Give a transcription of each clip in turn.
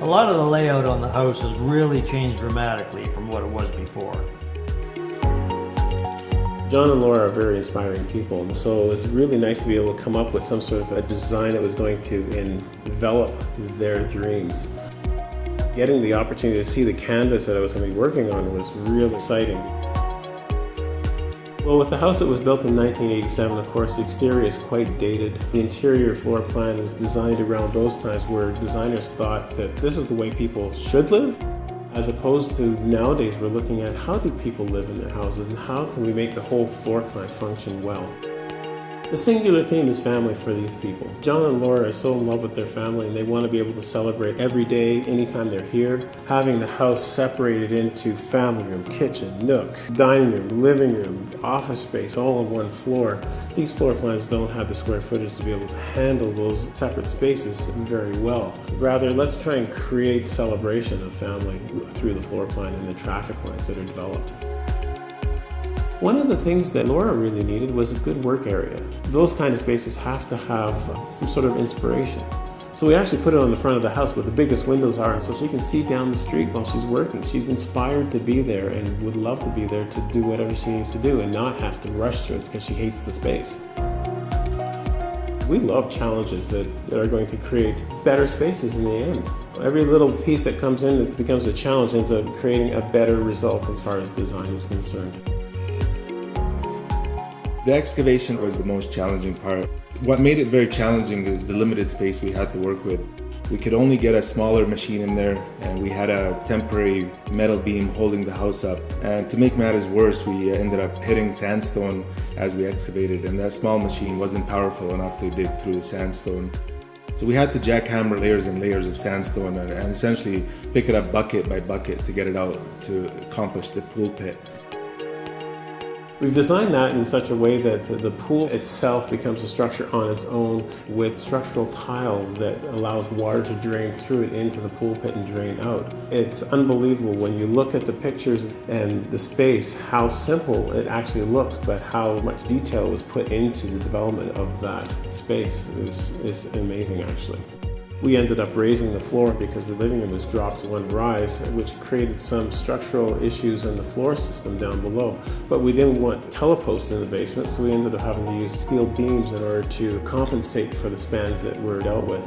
A lot of the layout on the house has really changed dramatically from what it was before. John and Laura are very inspiring people, and so it was really nice to be able to come up with some sort of a design that was going to envelop their dreams. Getting the opportunity to see the canvas that I was going to be working on was really exciting. Well, with the house that was built in 1987, of course, the exterior is quite dated. The interior floor plan is designed around those times where designers thought that this is the way people should live, as opposed to nowadays we're looking at how do people live in their houses and how can we make the whole floor plan function well. The singular theme is family for these people. John and Laura are so in love with their family and they want to be able to celebrate every day, anytime they're here. Having the house separated into family room, kitchen, nook, dining room, living room, office space, all on one floor. These floor plans don't have the square footage to be able to handle those separate spaces very well. Rather, let's try and create celebration of family through the floor plan and the traffic lines that are developed. One of the things that Laura really needed was a good work area. Those kind of spaces have to have some sort of inspiration. So we actually put it on the front of the house where the biggest windows are, and so she can see down the street while she's working. She's inspired to be there and would love to be there to do whatever she needs to do and not have to rush through it because she hates the space. We love challenges that are going to create better spaces in the end. Every little piece that comes in that becomes a challenge ends up creating a better result as far as design is concerned. The excavation was the most challenging part. What made it very challenging is the limited space we had to work with. We could only get a smaller machine in there, and we had a temporary metal beam holding the house up. And to make matters worse, we ended up hitting sandstone as we excavated, and that small machine wasn't powerful enough to dig through the sandstone. So we had to jackhammer layers and layers of sandstone and essentially pick it up bucket by bucket to get it out to accomplish the pool pit. We've designed that in such a way that the pool itself becomes a structure on its own with structural tile that allows water to drain through it into the pool pit and drain out. It's unbelievable when you look at the pictures and the space, how simple it actually looks, but how much detail was put into the development of that space is amazing actually. We ended up raising the floor because the living room was dropped one rise, which created some structural issues in the floor system down below. But we didn't want teleposts in the basement, so we ended up having to use steel beams in order to compensate for the spans that were dealt with.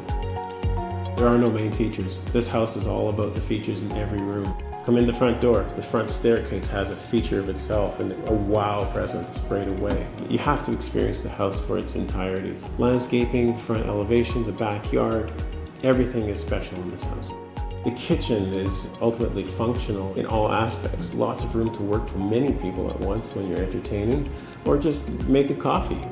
There are no main features. This house is all about the features in every room. Come in the front door, the front staircase has a feature of itself and a wow presence right away. You have to experience the house for its entirety. Landscaping, the front elevation, the backyard, everything is special in this house. The kitchen is ultimately functional in all aspects. Lots of room to work for many people at once when you're entertaining, or just make a coffee.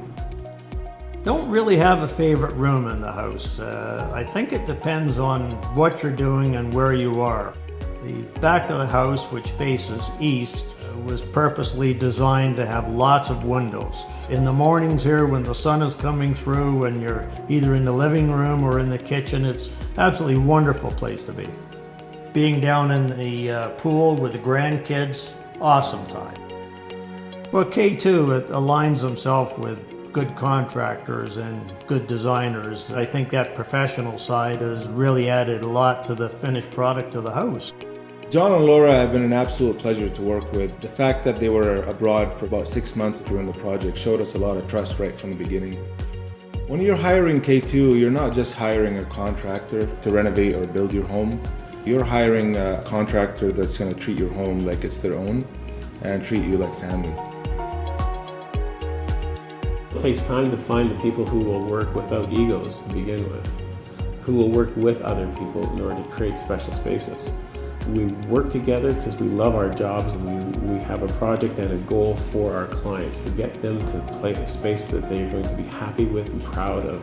Don't really have a favorite room in the house. I think it depends on what you're doing and where you are. The back of the house, which faces east, was purposely designed to have lots of windows. In the mornings here, when the sun is coming through and you're either in the living room or in the kitchen, it's absolutely wonderful place to be. Being down in the pool with the grandkids, awesome time. Well, K2 it aligns himself with good contractors and good designers. I think that professional side has really added a lot to the finished product of the house. John and Laura have been an absolute pleasure to work with. The fact that they were abroad for about 6 months during the project showed us a lot of trust right from the beginning. When you're hiring K2, you're not just hiring a contractor to renovate or build your home. You're hiring a contractor that's going to treat your home like it's their own and treat you like family. It takes time to find the people who will work without egos to begin with, who will work with other people in order to create special spaces. We work together because we love our jobs and we have a project and a goal for our clients to get them to play a space that they're going to be happy with and proud of.